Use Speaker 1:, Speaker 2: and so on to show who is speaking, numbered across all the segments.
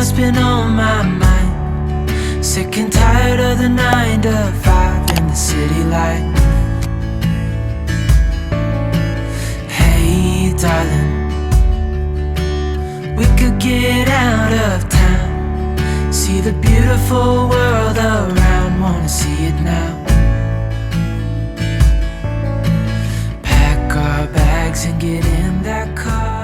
Speaker 1: what's been on my mind. Sick and tired of the 9 to 5 in the city light. Hey darling, we could get out of town, see the beautiful world around, wanna see it now. Pack our bags and get in that car.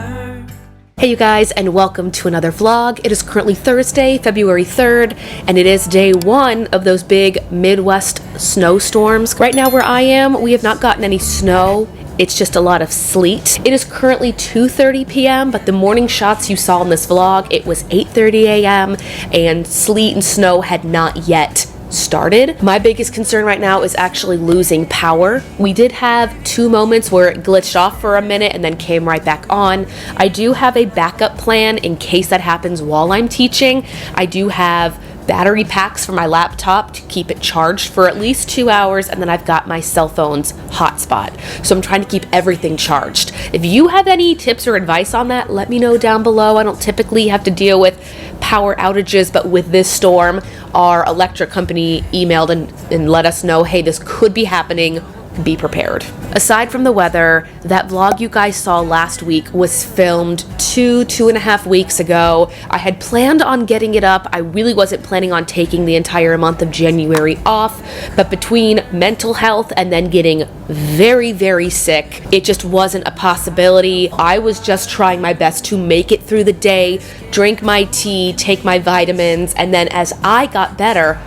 Speaker 2: Hey you guys, and welcome to another vlog. It is currently Thursday, February 3rd, and it is day one of those big Midwest snowstorms. Right now where I am, we have not gotten any snow. It's just a lot of sleet. It is currently 2:30 p.m., but the morning shots you saw in this vlog, it was 8:30 a.m. and sleet and snow had not yet started. My biggest concern right now is actually losing power. We did have 2 moments where it glitched off for a minute and then came right back on. I do have a backup plan in case that happens while I'm teaching. I do have battery packs for my laptop to keep it charged for at least 2 hours, and then I've got my cell phone's hotspot. So I'm trying to keep everything charged. If you have any tips or advice on that, let me know down below. I don't typically have to deal with power outages, but with this storm, our electric company emailed and let us know, hey, this could be happening. Be prepared. Aside from the weather, that vlog you guys saw last week was filmed 2.5 weeks ago. I had planned on getting it up. I really wasn't planning on taking the entire month of January off, but between mental health and then getting very, very sick, it just wasn't a possibility. I was just trying my best to make it through the day, drink my tea, take my vitamins, and then as I got better,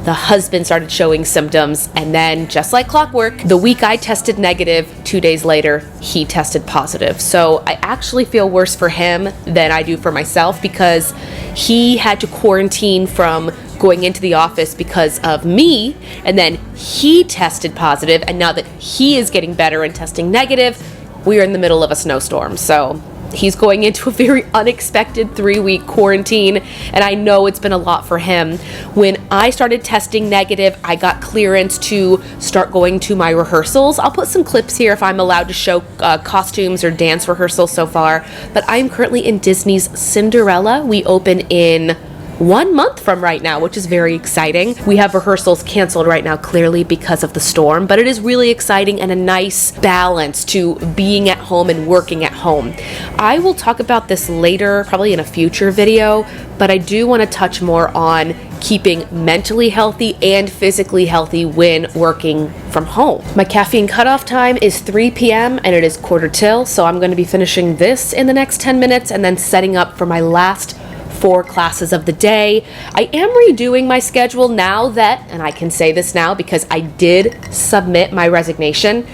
Speaker 2: the husband started showing symptoms, and then just like clockwork, the week I tested negative, 2 days later, he tested positive. So I actually feel worse for him than I do for myself because he had to quarantine from going into the office because of me, and then he tested positive, and now that he is getting better and testing negative, we are in the middle of a snowstorm. So he's going into a very unexpected 3-week quarantine, and I know it's been a lot for him. When I started testing negative, I got clearance to start going to my rehearsals. I'll put some clips here if I'm allowed to show costumes or dance rehearsals so far, but I'm currently in Disney's Cinderella. We open in 1 month from right now, which is very exciting. We have rehearsals canceled right now clearly because of the storm, but it is really exciting and a nice balance to being at home and working at home. I will talk about this later, probably in a future video, but I do want to touch more on keeping mentally healthy and physically healthy when working from home. My caffeine cutoff time is 3 p.m. and it is 1:45, so I'm going to be finishing this in the next 10 minutes and then setting up for my last 4 classes of the day. I am redoing my schedule now that, and I can say this now because I did submit my resignation.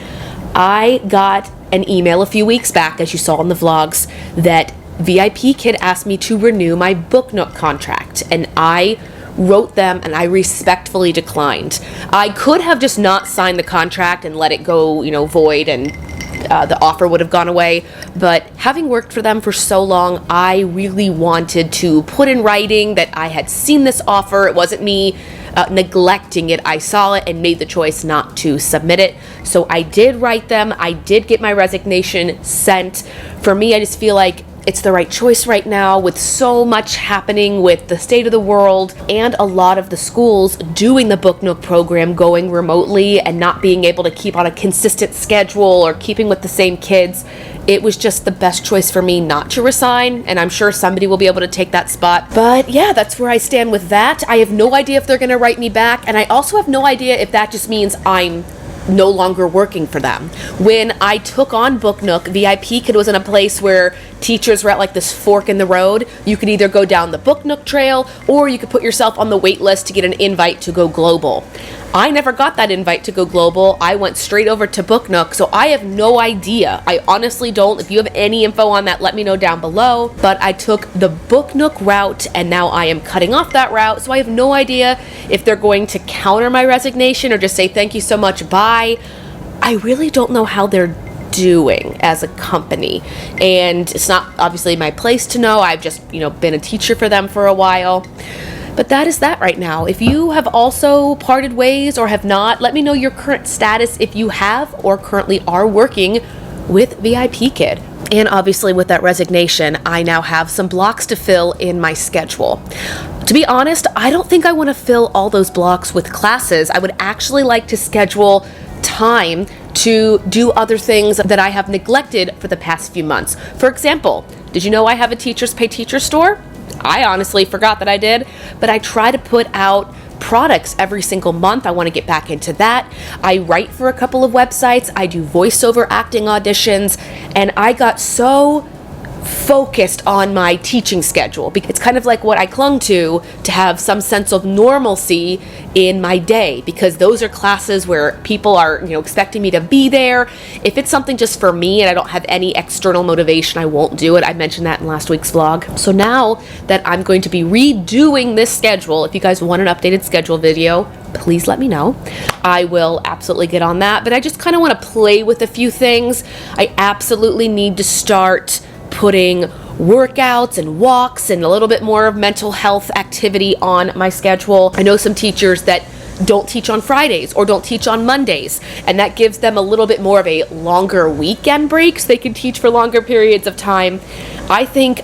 Speaker 2: I got an email a few weeks back, as you saw in the vlogs, that VIPKID asked me to renew my Book Nook contract, and I wrote them and I respectfully declined. I could have just not signed the contract and let it go, void, and the offer would have gone away, but having worked for them for so long, I really wanted to put in writing that I had seen this offer. It wasn't me neglecting it. I saw it and made the choice not to submit it. So I did write them. I did get my resignation sent. For me, I just feel like it's the right choice right now with so much happening with the state of the world and a lot of the schools doing the Book Nook program going remotely and not being able to keep on a consistent schedule or keeping with the same kids. It was just the best choice for me not to resign, and I'm sure somebody will be able to take that spot. But yeah, that's where I stand with that. I have no idea if they're going to write me back, and I also have no idea if that just means I'm no longer working for them. When I took on Book Nook, VIPKID was in a place where teachers were at like this fork in the road. You could either go down the Book Nook trail or you could put yourself on the wait list to get an invite to go global. I never got that invite to go global. I went straight over to Book Nook, so I have no idea. I honestly don't. If you have any info on that, let me know down below. But I took the Book Nook route, and now I am cutting off that route, so I have no idea if they're going to counter my resignation or just say thank you so much, bye. I really don't know how they're doing as a company, and it's not obviously my place to know. I've just been a teacher for them for a while. But that is that right now. If you have also parted ways or have not, let me know your current status if you have or currently are working with VIPKID. And obviously with that resignation, I now have some blocks to fill in my schedule. To be honest, I don't think I want to fill all those blocks with classes. I would actually like to schedule time to do other things that I have neglected for the past few months. For example, did you know I have a Teachers Pay Teachers store? I honestly forgot that I did, but I try to put out products every single month. I want to get back into that. I write for a couple of websites. I do voiceover acting auditions, and I got so focused on my teaching schedule. It's kind of like what I clung to have some sense of normalcy in my day, because those are classes where people are, expecting me to be there. If it's something just for me and I don't have any external motivation, I won't do it. I mentioned that in last week's vlog. So now that I'm going to be redoing this schedule, if you guys want an updated schedule video, please let me know. I will absolutely get on that, but I just kind of want to play with a few things. I absolutely need to start putting workouts and walks and a little bit more of mental health activity on my schedule. I know some teachers that don't teach on Fridays or don't teach on Mondays, and that gives them a little bit more of a longer weekend break so they can teach for longer periods of time. I think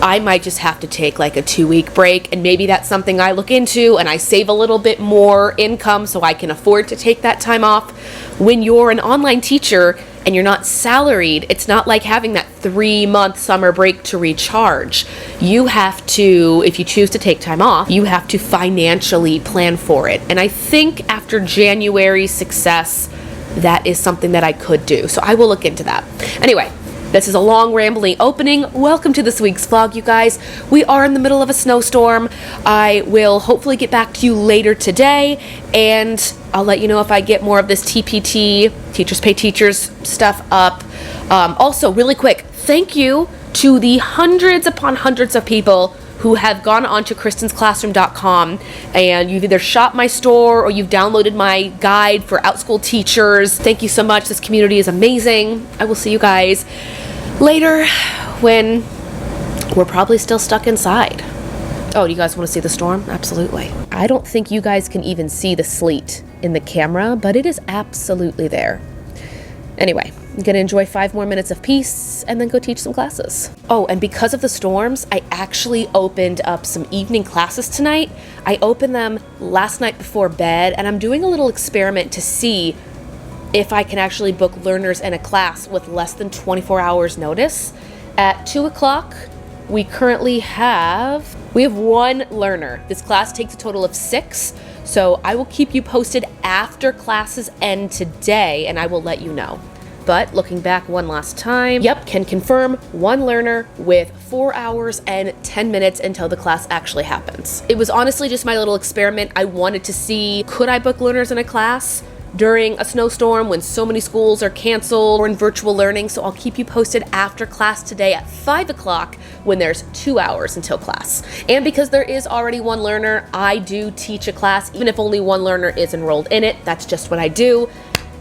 Speaker 2: I might just have to take like a 2-week break, and maybe that's something I look into and I save a little bit more income so I can afford to take that time off. When you're an online teacher and you're not salaried, it's not like having that 3-month summer break to recharge. You have to, if you choose to take time off, you have to financially plan for it. And I think after January's success, that is something that I could do. So I will look into that. Anyway, this is a long rambling opening. Welcome to this week's vlog, you guys. We are in the middle of a snowstorm. I will hopefully get back to you later today, and I'll let you know if I get more of this TPT, Teachers Pay Teachers stuff up. Also, really quick, thank you to the hundreds upon hundreds of people who have gone onto kristensclassroom.com and you've either shopped my store or you've downloaded my guide for OutSchool teachers. Thank you so much. This community is amazing. I will see you guys later when we're probably still stuck inside. Oh, do you guys want to see the storm? Absolutely. I don't think you guys can even see the sleet in the camera, but it is absolutely there. Anyway, I'm going to enjoy 5 more minutes of peace and then go teach some classes. Oh, and because of the storms, I actually opened up some evening classes tonight. I opened them last night before bed, and I'm doing a little experiment to see if I can actually book learners in a class with less than 24 hours notice. At 2 o'clock, we have 1 learner. This class takes a total of 6. So I will keep you posted after classes end today, and I will let you know. But looking back one last time, yep, can confirm 1 learner with 4 hours and 10 minutes until the class actually happens. It was honestly just my little experiment. I wanted to see, could I book learners in a class during a snowstorm when so many schools are canceled or in virtual learning? So I'll keep you posted after class today at 5 o'clock when there's 2 hours until class. And because there is already 1 learner, I do teach a class, even if only 1 learner is enrolled in it. That's just what I do.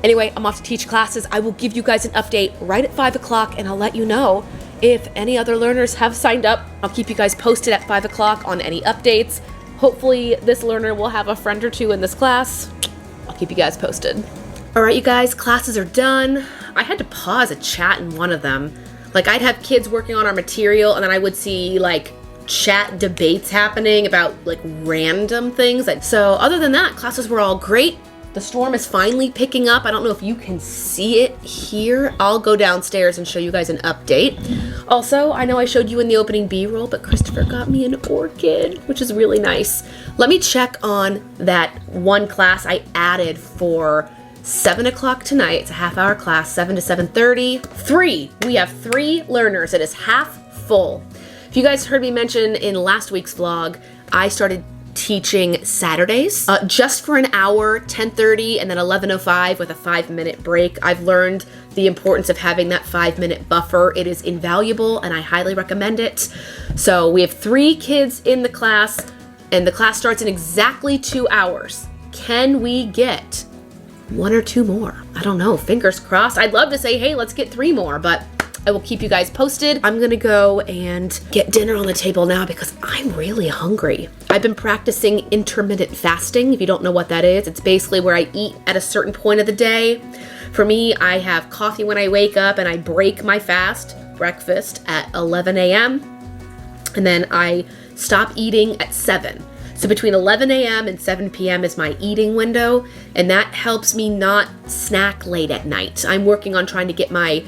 Speaker 2: Anyway, I'm off to teach classes. I will give you guys an update right at 5 o'clock, and I'll let you know if any other learners have signed up. I'll keep you guys posted at 5 o'clock on any updates. Hopefully this learner will have a friend or 2 in this class. I'll keep you guys posted. All right, you guys, classes are done. I had to pause a chat in one of them. Like, I'd have kids working on our material, and then I would see like chat debates happening about like random things. So other than that, classes were all great. The storm is finally picking up. I don't know if you can see it here. I'll go downstairs and show you guys an update. Also, I know I showed you in the opening B-roll, but Christopher got me an orchid, which is really nice. Let me check on that 1 class I added for 7 o'clock tonight. It's a half-hour class, 7 to 7:30. We have 3 learners. It is half full. If you guys heard me mention in last week's vlog, I started teaching Saturdays just for an hour, 10:30 and then 11:05 with a 5-minute break. I've learned the importance of having that 5-minute buffer. It is invaluable and I highly recommend it. So we have 3 kids in the class and the class starts in exactly 2 hours. Can we get 1 or 2 more? I don't know, fingers crossed. I'd love to say, hey, let's get 3 more, but I will keep you guys posted. I'm gonna go and get dinner on the table now because I'm really hungry. I've been practicing intermittent fasting. If you don't know what that is, it's basically where I eat at a certain point of the day. For me, I have coffee when I wake up and I break my fast breakfast at 11 a.m. and then I stop eating at 7. So between 11 a.m. and 7 p.m. is my eating window, and that helps me not snack late at night. I'm working on trying to get my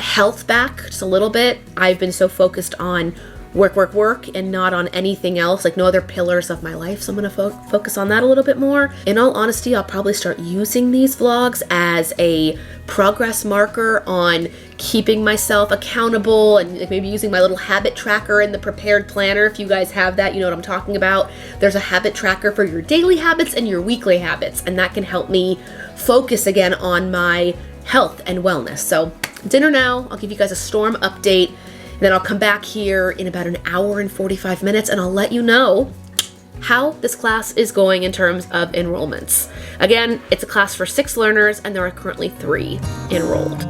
Speaker 2: health back just a little bit. I've been so focused on work, and not on anything else, like no other pillars of my life. So I'm going to focus on that a little bit more. In all honesty, I'll probably start using these vlogs as a progress marker on keeping myself accountable, and like maybe using my little habit tracker in the prepared planner. If you guys have that, you know what I'm talking about. There's a habit tracker for your daily habits and your weekly habits, and that can help me focus again on my health and wellness. So dinner now. I'll give you guys a storm update. Then I'll come back here in about an hour and 45 minutes and I'll let you know how this class is going in terms of enrollments. Again, it's a class for 6 learners and there are currently 3 enrolled.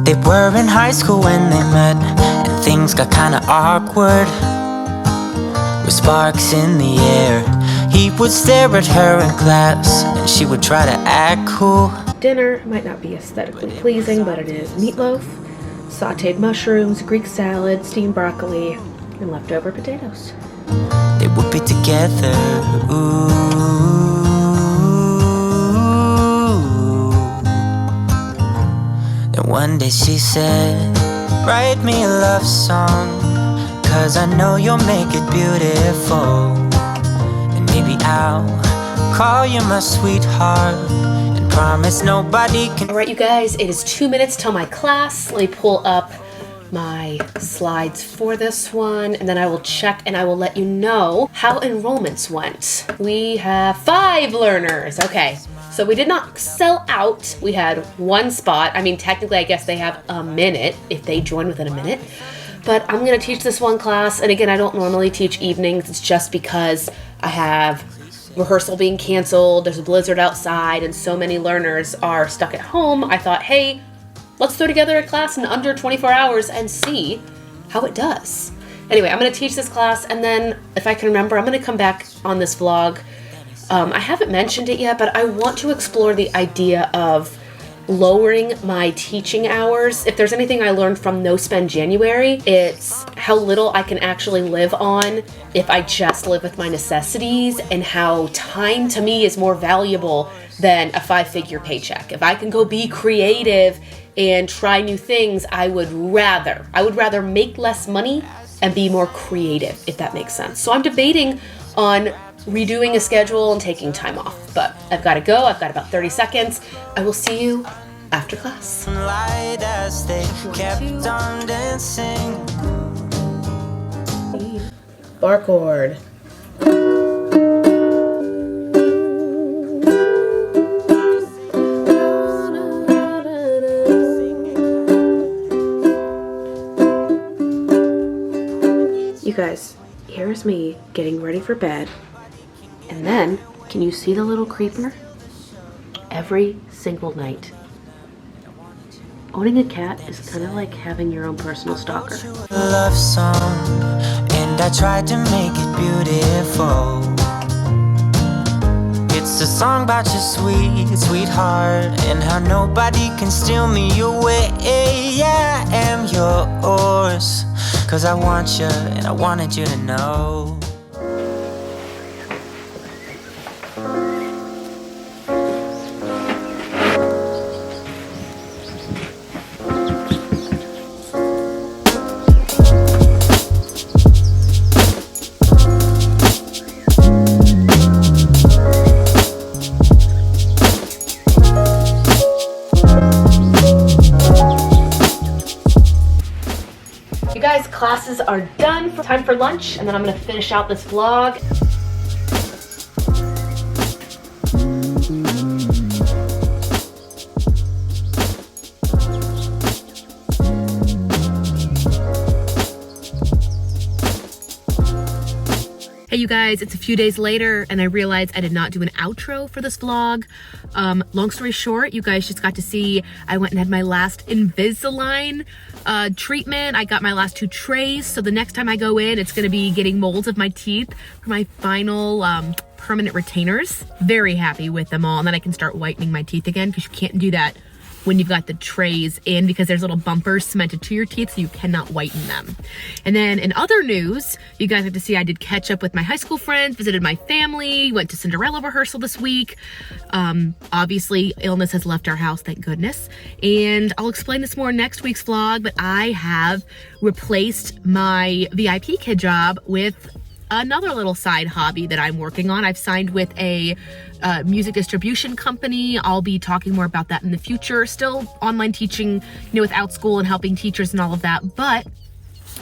Speaker 1: They were in high school when they met, and things got kinda awkward. With sparks in the air, he would stare at her in class, and she would try to act cool.
Speaker 2: Dinner might not be aesthetically pleasing, but it is meatloaf, sauteed mushrooms, Greek salad, steamed broccoli, and leftover potatoes.
Speaker 1: They would be together, ooh. And one day she said, write me a love song, 'cause I know you'll make it beautiful. And maybe I'll call you my sweetheart, and promise nobody can.
Speaker 2: All right, you guys, it is 2 minutes till my class. Let me pull up my slides for this one, and then I will check and I will let you know how enrollments went. We have 5 learners. Okay, so we did not sell out. We had 1 spot. I mean, technically, I guess they have a minute if they join within a minute. But I'm going to teach this one class. And again, I don't normally teach evenings. It's just because I have rehearsal being canceled. There's a blizzard outside and so many learners are stuck at home. I thought, hey, let's throw together a class in under 24 hours and see how it does. Anyway, I'm going to teach this class, and then if I can remember, I'm going to come back on this vlog. I haven't mentioned it yet, but I want to explore the idea of lowering my teaching hours. If there's anything I learned from No Spend January, it's how little I can actually live on if I just live with my necessities, and how time to me is more valuable than a 5-figure paycheck. If I can go be creative and try new things, I would rather make less money and be more creative, if that makes sense. So I'm debating on redoing a schedule and taking time off, but I've got to go. I've got about 30 seconds. I will see you after class.
Speaker 1: Light as they kept on dancing.
Speaker 2: Bar chord. You guys, here's me getting ready for bed. And then, can you see the little creeper? Every single night. Owning a cat is kind of like having your own personal stalker.
Speaker 1: Love song, and I tried to make it beautiful. It's a song about your sweet, sweetheart, and how nobody can steal me away. I am yours, 'cause I want you, and I wanted you to know.
Speaker 2: Guys, classes are done. Time for lunch, and then I'm going to finish out this vlog. Hey you guys, it's a few days later and I realized I did not do an outro for this vlog. Long story short, you guys just got to see I went and had my last Invisalign treatment. I got my last 2 trays, so the next time I go in, it's gonna be getting molds of my teeth for my final permanent retainers. Very happy with them all, and then I can start whitening my teeth again, because you can't do that when you've got the trays in, because there's little bumpers cemented to your teeth, so you cannot whiten them. And then in other news, you guys have to see I did catch up with my high school friends, visited my family, went to Cinderella rehearsal this week. Obviously, illness has left our house, thank goodness. And I'll explain this more in next week's vlog, but I have replaced my VIPKID job with another little side hobby that I'm working on. I've signed with a music distribution company. I'll be talking more about that in the future. Still online teaching, with OutSchool and helping teachers and all of that. But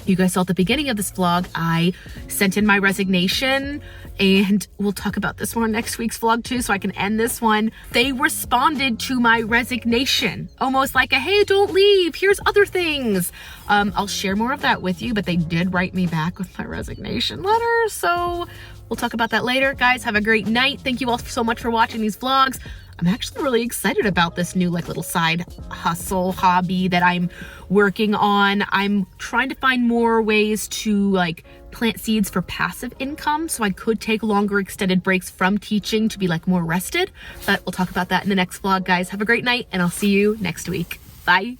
Speaker 2: you guys saw at the beginning of this vlog, I sent in my resignation, and we'll talk about this more in next week's vlog too, so I can end this one. They responded to my resignation, almost like a, hey, don't leave, here's other things. I'll share more of that with you, but they did write me back with my resignation letter, so we'll talk about that later. Guys, have a great night. Thank you all so much for watching these vlogs. I'm actually really excited about this new little side hustle hobby that I'm working on. I'm trying to find more ways to plant seeds for passive income, so I could take longer extended breaks from teaching to be more rested, but we'll talk about that in the next vlog. Guys, have a great night, and I'll see you next week. Bye.